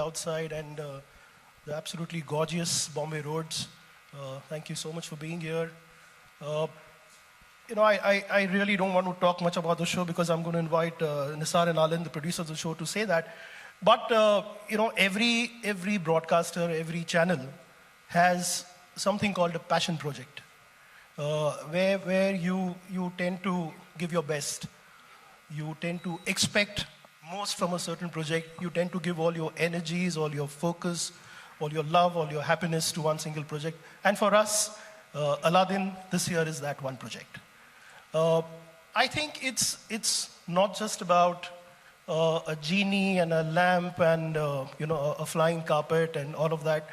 outside and the absolutely gorgeous Bombay roads. Thank you so much for being here. I really don't want to talk much about the show because I'm going to invite Nisar and Alan, the producers of the show, to say that. But, every broadcaster, every channel has something called a passion project, where you tend to give your best. You tend to expect most from a certain project. You tend to give all your energies, all your focus, all your love, all your happiness to one single project. And for us, Aladdin this year is that one project. I think it's not just about a genie and a lamp and a flying carpet and all of that.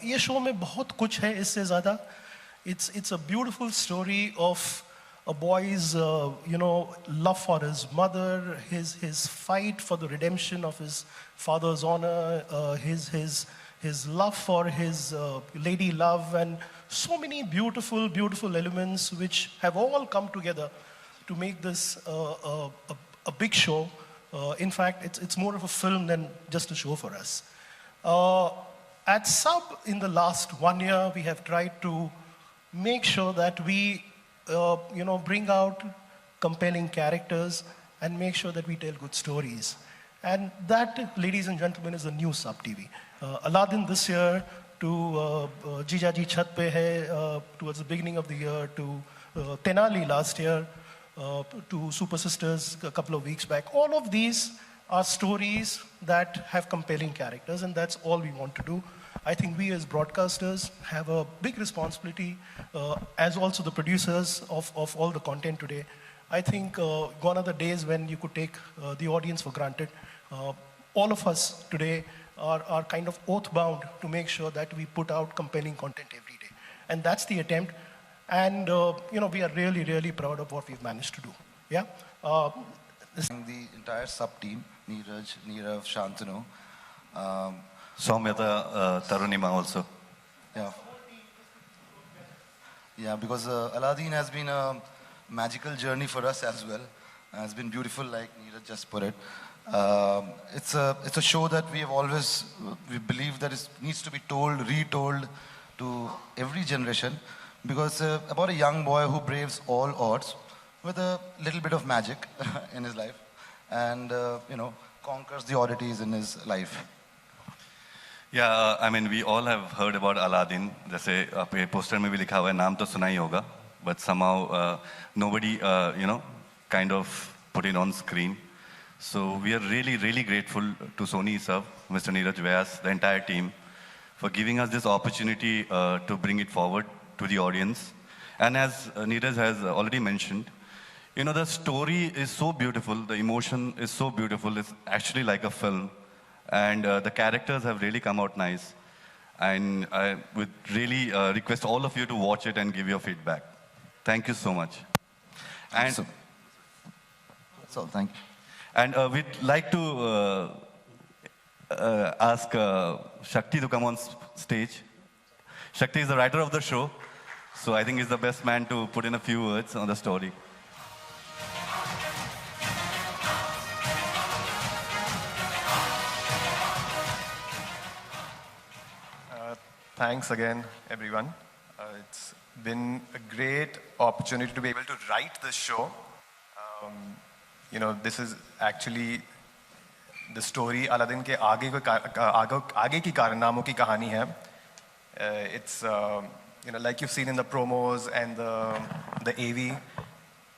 ये show में बहुत कुछ है इससे ज़्यादा. It's a beautiful story of a boy's love for his mother, his fight for the redemption of his father's honor, his love for his lady love, and so many beautiful elements which have all come together to make this a big show. In fact, it's more of a film than just a show for us. At Sub, in the last 1 year, we have tried to make sure that we bring out compelling characters and make sure that we tell good stories. And that, ladies and gentlemen, is the new Sub TV. Aladdin this year, to Jija Ji Chhat Pe Hai, towards the beginning of the year, to Tenali last year, to Super Sisters a couple of weeks back. All of these are stories that have compelling characters, and that's all we want to do. I think we as broadcasters have a big responsibility, as also the producers of all the content today. I think gone are the days when you could take the audience for granted. All of us today are kind of oath-bound to make sure that we put out compelling content every day. And that's the attempt. And, we are really proud of what we've managed to do. Yeah? The entire Sub team, Neeraj, Neerav, Shantanu. Soumyata, Tarunima also. Yeah, because Aladdin has been a magical journey for us as well. It's been beautiful, like Neeraj just put it. It's a show that we believe that it needs to be told, retold to every generation, because about a young boy who braves all odds with a little bit of magic in his life and, conquers the oddities in his life. Yeah, we all have heard about Aladdin. जैसे आपके poster में भी लिखा हुआ है, नाम तो सुना ही होगा, but somehow nobody, kind of put it on screen. So we are really grateful to Sony Sub, Mr. Neeraj Vyas, the entire team, for giving us this opportunity to bring it forward to the audience. And as Neeraj has already mentioned, the story is so beautiful, the emotion is so beautiful, it's actually like a film. And the characters have really come out nice. And I would really request all of you to watch it and give your feedback. Thank you so much. And so thank you. And we'd like to ask Shakti to come on stage. Shakti is the writer of the show, so I think he's the best man to put in a few words on the story. Thanks again, everyone. It's been a great opportunity to be able to write this show. This is actually the story Aladdin के आगे की कारनामों की कहानी है. It's like you've seen in the promos and the AV.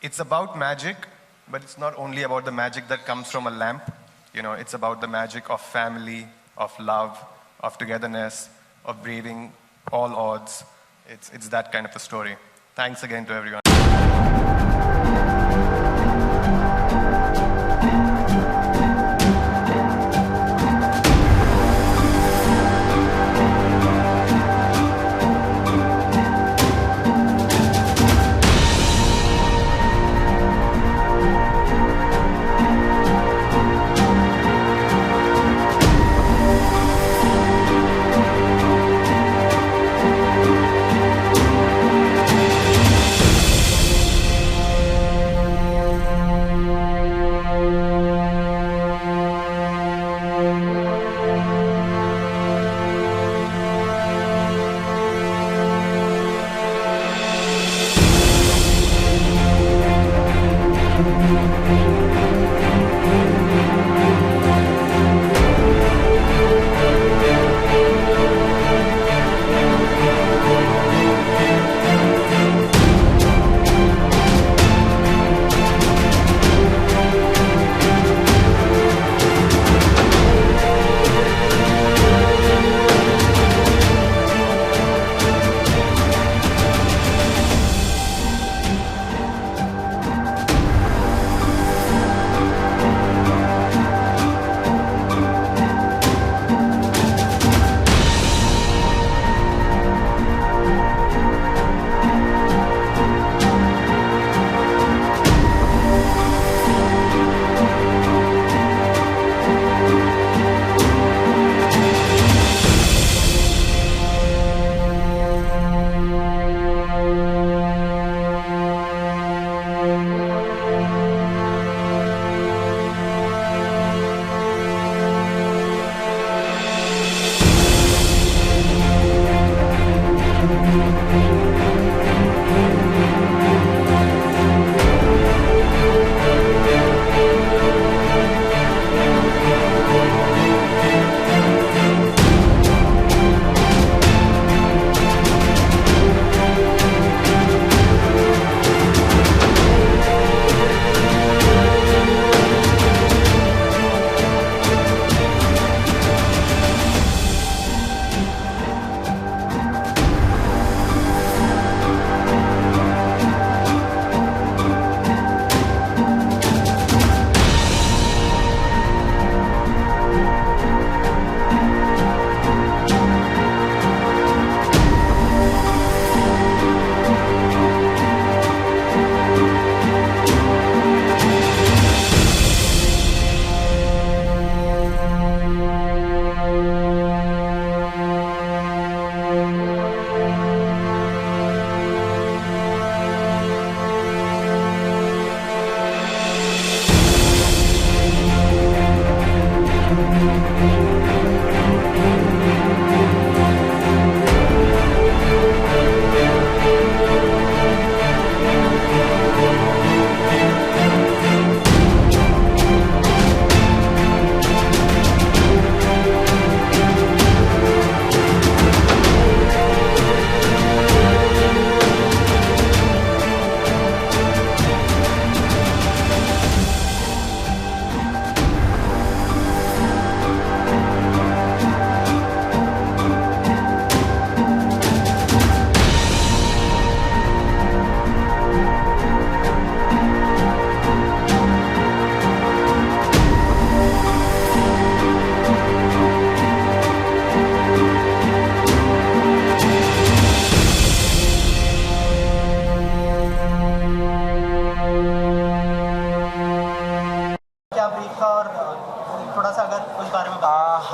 It's about magic, but it's not only about the magic that comes from a lamp. It's about the magic of family, of love, of togetherness, of braving all odds. It's that kind of a story. Thanks again to everyone.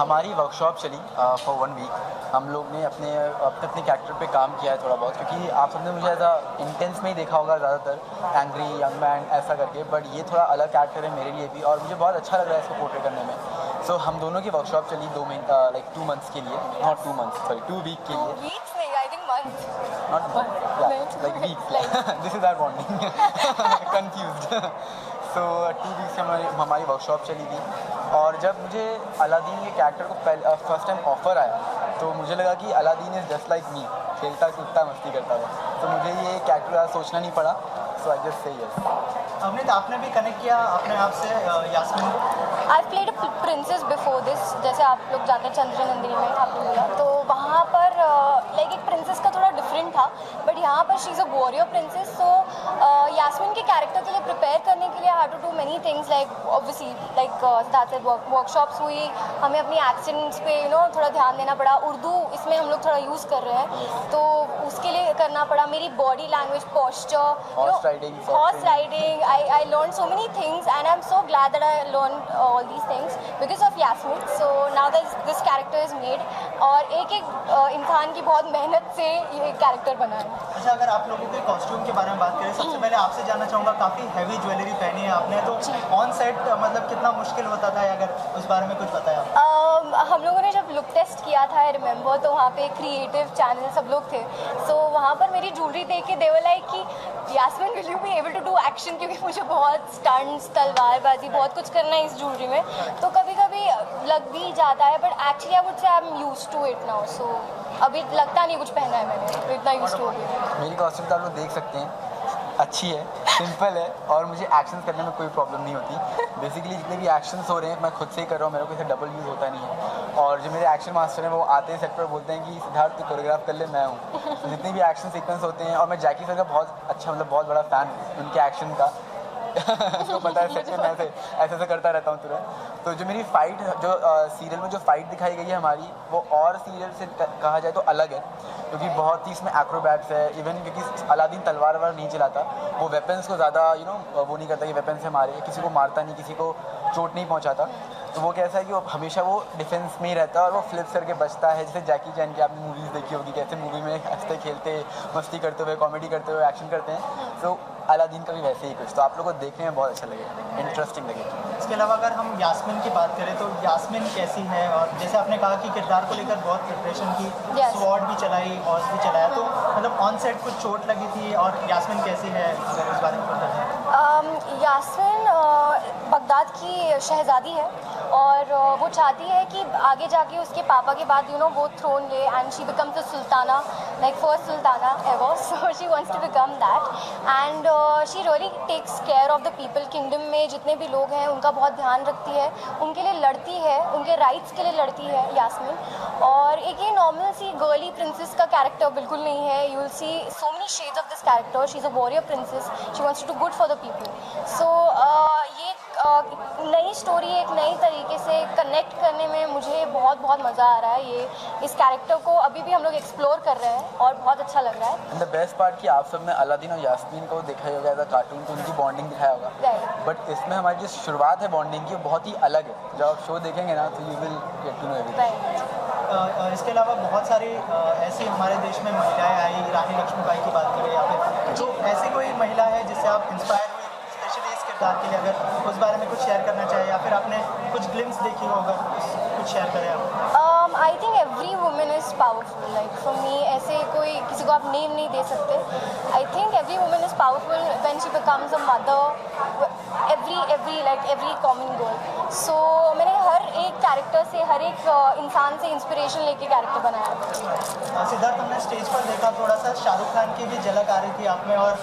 हमारी workshop चली for 1 week. हम लोग ने अपने अपने character पे काम किया है थोड़ा बहुत, क्योंकि आप सबने मुझे ऐसा इंटेंस में ही देखा होगा ज़्यादातर, एंग्री यंग मैन ऐसा करके, बट ये थोड़ा अलग कैरेक्टर है मेरे लिए भी और मुझे बहुत अच्छा लग रहा है इसको पोर्ट्रे करने में। सो हम दोनों की वर्कशॉप चली 2 मंथ्स के लिए, नॉट 2 मंथ्स, सॉरी 2 वीक के लिए। वीक्स नहीं, I think month. Not like week, this is our bonding, confused. So 2 weeks हमारी वर्कशॉप चली थी और जब मुझे अलादीन के कैरेक्टर को फर्स्ट टाइम ऑफर आया तो मुझे लगा कि Aladdin is just like me, खेलता कूदता मस्ती करता हुआ। तो मुझे ये कैरेक्टर सोचना नहीं पड़ा, सो आई जस्ट से यस। अमृत, आपने भी कनेक्ट किया अपने आप से यास्मीन को? I played a princess before this, जैसे आप लोग जानते हैं चंद्र नंदिनी में आपने बोला, तो वहाँ पर लाइक एक प्रिंसेस का थोड़ा डिफरेंट था, बट यहाँ पर she is a warrior princess. So Yasmin के कैरेक्टर के लिए प्रिपेयर करने के लिए I have to do many things, like obviously like that's workshops हुई, हमें अपनी एक्सेंट्स पे थोड़ा ध्यान देना पड़ा। उर्दू इसमें हम लोग थोड़ा यूज़ कर रहे हैं तो उसके लिए करना पड़ा। मेरी body language, posture, horse riding, I learned so many things and I'm so glad that I learned all these things because of Yasmin. So now that this character is made और एक इंसान की बहुत मेहनत से ये कैरेक्टर बना है। अच्छा, अगर आप लोगों के कॉस्ट्यूम के बारे में बात करें, सबसे पहले आपसे जानना चाहूँगा, काफ़ी हैवी ज्वेलरी पहनी है आपने, तो ऑन सेट मतलब कितना मुश्किल होता था, अगर उस बारे में कुछ बताया? हम लोगों ने जब लुक टेस्ट किया था आई रिमेंबर, तो वहाँ पे क्रिएटिव चैनल सब लोग थे। सो वहाँ पर मेरी ज्वेलरी देख के दे वर लाइक कि Yasmine will you be able to do action, क्योंकि मुझे बहुत स्टंट्स, तलवारबाजी, बहुत कुछ करना है इस ज्वेलरी में, तो कभी कभी लग भी जाता है, but actually I would say I am used to it now. So अभी लगता नहीं कुछ पहना है मैंने, तो इतना यूज्ड हो गया। मेरी कॉस्ट्यूम तो आप लोग देख सकते हैं, अच्छी है, सिंपल है और मुझे एक्शन करने में कोई प्रॉब्लम नहीं होती। बेसिकली जितने भी एक्शंस हो रहे हैं मैं खुद से ही कर रहा हूँ, मेरे को इसे डबल यूज़ होता नहीं है। और जो मेरे एक्शन मास्टर हैं वो आते हैं सेट पर, बोलते हैं कि सिद्धार्थ तू कोरियोग्राफ कर ले, मैं हूँ। तो जितने भी एक्शन सीक्वेंस होते हैं, और मैं जैकी सर का बहुत अच्छा मतलब बहुत बड़ा फ़ैन हूँ उनके एक्शन का। तो पता है सेट में मैं ऐसे करता रहता हूँ तुरंत। तो जो मेरी फ़ाइट, जो सीरियल में जो फ़ाइट दिखाई गई है हमारी, वो और सीरियल से कहा जाए तो अलग है, क्योंकि बहुत ही इसमें एक्रोबैट्स है। इवन क्योंकि अलादीन तलवार वार नहीं चलाता, वो वेपन्स को ज़्यादा वो नहीं करता कि वेपन से मारे, किसी को मारता नहीं, किसी को चोट नहीं पहुँचाता। तो वो कैसा है कि वो हमेशा वो डिफेंस में ही रहता है और वो फ्लिप्स करके बचता है। जैसे जैकी चैन की आपने मूवीज़ देखी होगी, कैसे मूवी में हंसते खेलते, मस्ती करते हुए, कॉमेडी करते हुए एक्शन करते हैं, तो अलादीन का भी वैसे ही कुछ। तो आप लोगों को देखने में बहुत अच्छा लगेगा, इंटरेस्टिंग लगेगा। इसके अलावा अगर हम यास्मीन की बात करें तो यास्मीन कैसी है, और जैसे आपने कहा कि किरदार को लेकर बहुत प्रिपरेशन की, स्वॉर्ड भी चलाई, हॉर्स भी चलाया, तो मतलब ऑन सेट कुछ चोट लगी थी, और यास्मीन कैसी है अगर इस बारे में बताएं? यास्मीन बगदाद की शहज़ादी है और वो चाहती है कि आगे जाके उसके पापा के बाद वो थ्रोन ले, and she becomes the sultana, like first sultana ever. So she wants to become that, and she really takes care of the people. Kingdom में जितने भी लोग हैं उनका बहुत ध्यान रखती है, उनके लिए लड़ती है, उनके राइट्स के लिए लड़ती है यास्मीन। और एक ये नॉर्मल सी गर्ली प्रिंसेस का कैरेक्टर बिल्कुल नहीं है। You will see so many shades of this character. She is a warrior princess, she wants to do good for the people. So ये नई स्टोरी एक नई तरीके से कनेक्ट करने में मुझे बहुत मज़ा आ रहा है। ये इस कैरेक्टर को अभी भी हम लोग एक्सप्लोर कर रहे हैं और बहुत अच्छा लग रहा है। एंड द बेस्ट पार्ट कि आप सब ने अलादीन और यास्मीन को देखा ही होगा एज अ कार्टून, तो उनकी बॉन्डिंग दिखाया होगा, बट इसमें हमारी जो शुरुआत है बॉन्डिंग की वो बहुत ही अलग है। जब आप शो देखेंगे ना तो you will get to know everything. इसके अलावा बहुत सारी ऐसी हमारे देश में महिलाएं आई, रानी लक्ष्मीबाई की बात करें या फिर जो ऐसी कोई महिला है जिससे आप इंस्पायर हुए स्पेशली इस किरदार के लिए, अगर उस बारे में कुछ शेयर करना चाहे, या फिर आपने कुछ ग्लिम्स देखी हो, अगर कुछ शेयर करें आप। I think every women is powerful. Like for me ऐसे कोई किसी को आप नेम नहीं दे सकते। I think every women is powerful when she becomes a mother, every common girl. So मैंने हर एक कैरेक्टर से, हर एक इंसान से इंस्पिरेशन लेके कैरेक्टर बनाया। सिद्धार्थ, हमने स्टेज पर देखा थोड़ा सा शाहरुख खान की भी झलक आ रही थी आप में, और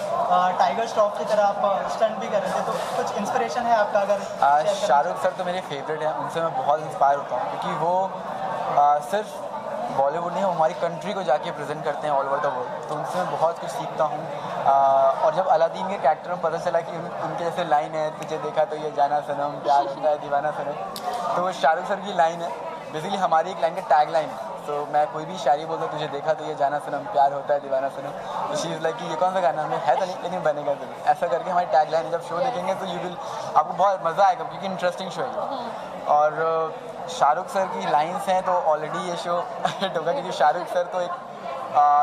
टाइगर श्रॉफ की तरह आप स्टंट भी कर रहे थे, तो कुछ इंस्पिरेशन है आपका अगर? शाहरुख सर तो मेरे फेवरेट हैं, उनसे मैं बहुत इंस्पायर होता हूँ, क्योंकि वो सिर्फ बॉलीवुड नहीं, हमारी कंट्री को जाके प्रेजेंट करते हैं ऑल ओवर द वर्ल्ड। तो उनसे मैं बहुत कुछ सीखता हूँ। और जब अलादीन के कैरेक्टर में पता चला कि उनके जैसे लाइन है, तुझे देखा तो ये जाना सनम, प्यार होता है दीवाना सनम, तो वो शाहरुख सर की लाइन है। बेसिकली हमारी एक लाइन का टैग लाइन है। तो मैं कोई भी शायरी बोलता हूँ, तुझे देखा तो ये जाना सनम, प्यार होता है दीवाना सनम, तो शी इज़ लाइक कि ये कौन सा गाना हमें है तो नहीं, लेकिन बनेगा जरूर। ऐसा करके हमारी टैग लाइन है। जब शो देखेंगे तो यू विल, आपको बहुत मज़ा आएगा, क्योंकि इंटरेस्टिंग शो है। और शाहरुख सर की लाइंस हैं तो ऑलरेडी ये शो हिट होगा, क्योंकि शाहरुख सर तो एक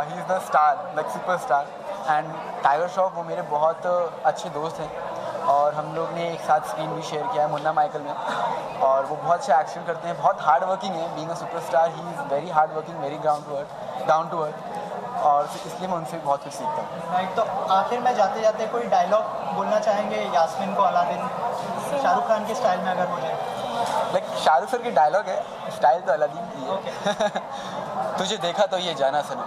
he is the star, like super star. And tiger Shroff वो मेरे बहुत अच्छे दोस्त हैं और हम लोग ने एक साथ स्क्रीन भी शेयर किया है मुन्ना माइकल में, और वो बहुत अच्छे एक्शन करते हैं, बहुत हार्ड वर्किंग है। Being a superstar he is very hard working, very down to earth, और इसलिए मैं उनसे बहुत कुछ सीखता हूँ। राइट, तो आखिर में जाते जाते कोई डायलॉग बोलना चाहेंगे यास्मीन को अलादीन शाहरुख खान के स्टाइल में अगर हो जाए? लाइक शाहरुख सर की डायलॉग है, स्टाइल तो अलादीन की है। तुझे देखा तो ये जाना सनम,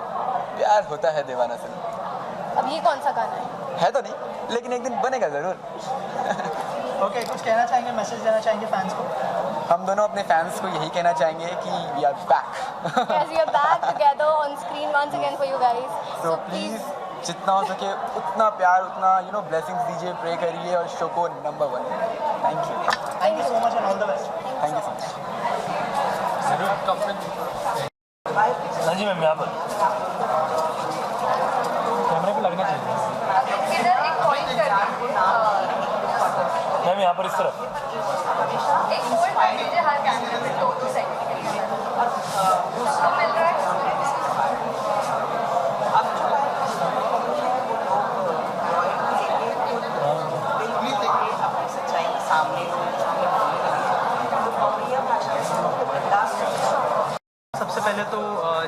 प्यार होता है दीवाना सनम। अब ये कौन सा गाना है तो नहीं, लेकिन एक दिन बनेगा ज़रूर। ओके, कुछ कहना चाहेंगे, मैसेज देना चाहेंगे फैंस को? हम दोनों अपने फैंस को यही कहना चाहेंगे कि we are back. Yes, we are back together on screen once again for you guys. तो प्लीज़ जितना हो सके उतना प्यार, उतना ब्लेसिंग्स दीजिए, प्रे करिए और शो को number 1। Thank you so much and all the best. Thank you so much. हाँ जी मैम, यहाँ पर कैमरे पे लगना चाहिए मैम, यहाँ पर इस तरफ। सबसे पहले तो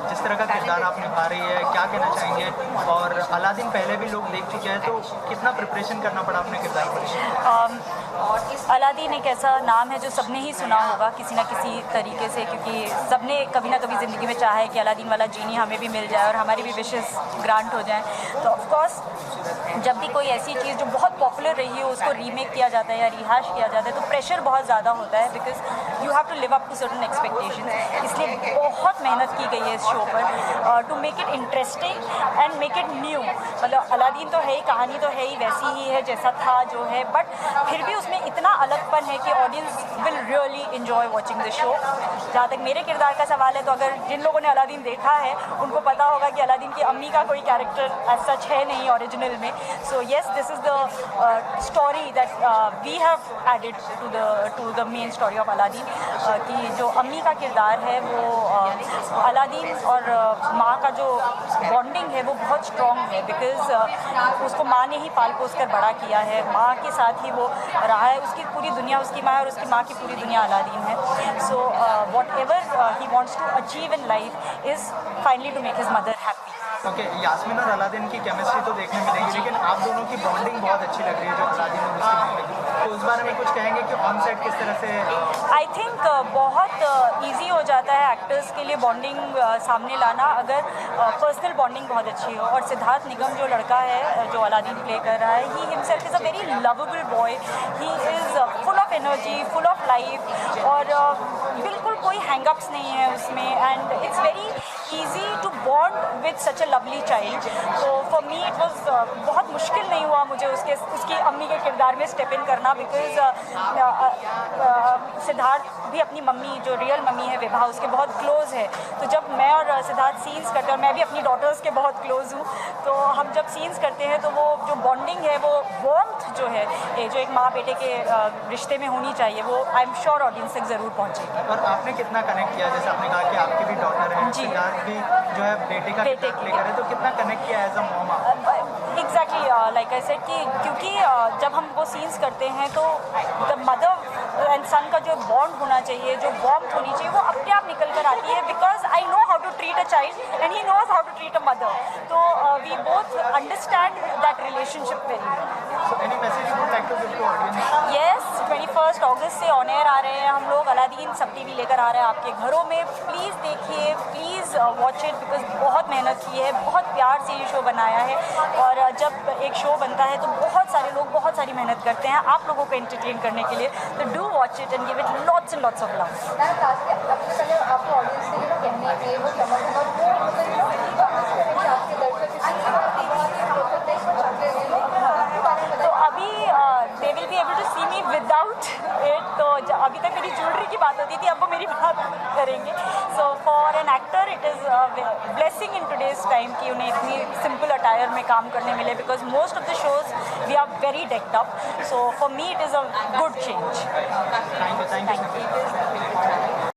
जिस तरह का किरदार आप निभा रही है, क्या कहना चाहेंगे? और अलादीन पहले भी लोग देख चुके हैं, तो कितना प्रिपरेशन करना पड़ा अपने किरदार पर? अलादीन एक ऐसा नाम है जो सबने ही सुना होगा किसी ना किसी तरीके से, क्योंकि सबने कभी ना कभी ज़िंदगी में चाहा है कि अलादीन वाला जीनी हमें भी मिल जाए और हमारी भी विशेस ग्रांट हो जाए। तो ऑफकोर्स जब भी कोई ऐसी चीज़ जो बहुत पॉपुलर रही है उसको रीमेक किया जाता है या रिहाश किया जाता है तो प्रेशर बहुत ज़्यादा होता है, because you have to live up to certain expectations. इसलिए बहुत मेहनत की गई है इस शो पर to make it interesting and make it new. मतलब अलादीन तो है ही, कहानी तो है ही, वैसी ही है जैसा था जो है, बट फिर भी उसमें इतना अलगपन है कि audience will really enjoy watching the show. जहाँ तक मेरे किरदार का सवाल है, तो अगर जिन लोगों ने अलादीन देखा है उनको पता होगा कि अलादीन की अम्मी का कोई कैरेक्टर एज सच है नहीं ओरिजिनल में। So yes, this is the story that we have added to the main story of Aladdin, कि जो अम्मी का किरदार है वो अलादीन और माँ का जो बॉन्डिंग है वो बहुत स्ट्रॉन्ग है, बिकॉज उसको माँ ने ही पाल पोस कर बड़ा किया है, माँ के साथ ही वो रहा है, उसकी पूरी दुनिया उसकी माँ है और उसकी माँ की पूरी दुनिया अलादीन है। So whatever he wants to achieve in life is finally to make his mother happy. Okay, Yasmine और अलादीन की केमिस्ट्री तो देखने मिलेगी, लेकिन आप दोनों की बॉन्डिंग बहुत अच्छी लग रही है जो अलादीन और उसकी बॉन्डिंग, तो उस बारे में कुछ कहेंगे कि ऑन सेट किस तरह से? आई थिंक बहुत ईजी हो जाता है एक्टर्स के लिए बॉन्डिंग सामने लाना अगर पर्सनल बॉन्डिंग बहुत अच्छी हो। और सिद्धार्थ निगम जो लड़का है जो अलादीन प्ले कर रहा है, he himself is a very lovable boy, he is full of energy, full of life, और बिल्कुल कोई हैंगअप्स नहीं है उसमें, and it's very easy to bond with such a lovely child. तो फॉर मी इट वॉज बहुत मुश्किल नहीं हुआ मुझे उसकी अम्मी के किरदार में स्टेप इन करना, बिकॉज सिद्धार्थ भी अपनी मम्मी जो रियल मम्मी है विभा उसके बहुत क्लोज है। तो जब मैं और सिद्धार्थ सीन्स करते हैं, और मैं भी अपनी डॉटर्स के बहुत क्लोज हूँ, तो हम जब सीन्स करते हैं तो वो जो बॉन्डिंग है, वो वार्मथ जो है, ये जो एक माँ बेटे के रिश्ते में होनी चाहिए, वो आई एम श्योर ऑडियंस तक ज़रूर पहुँचेगी। और आपने कितना कनेक्ट किया, जैसे आपने कहा कि आपकी भी डॉटर है, सिद्धार्थ भी जो है बेटे का प्ले करे, तो कितना कनेक्ट किया एज अ मॉम आप? एग्जैक्टली, लाइक आई सेड कि क्योंकि जब हम वो सीन्स करते हैं तो द मदर एंड सन का जो बॉन्ड होना चाहिए, जो वार्मथ होनी चाहिए, वो अपने आप निकल कर आती है, because I know how to treat a child and he knows how to treat a mother. तो we both understand that relationship very well. Yes, 21 अगस्त से ऑन एयर आ रहे हैं हम लोग, अलादीन सब टीवी लेकर आ रहे हैं आपके घरों में। प्लीज़ देखिए, प्लीज़ वॉच इट, बिकॉज बहुत मेहनत की है, बहुत प्यार से ये शो बनाया है, और जब एक शो बनता है तो बहुत सारे लोग बहुत सारी मेहनत करते हैं आप लोगों को एंटरटेन करने के लिए। तो do watch it and give it lots and lots of love. आपको ऑडियंस से कहने के वो समझ और वो आपके दर्शक तो अभी they will be able to see me without it. तो अभी तक मेरी ज्वेलरी की बात होती थी, अब वो मेरी बात करेंगे। So for an actor it is blessing in today's time कि उन्हें इतनी सिंपल अटायर में काम करने मिले, because most of the shows we are very decked up. So for me it is a good change. Thank you.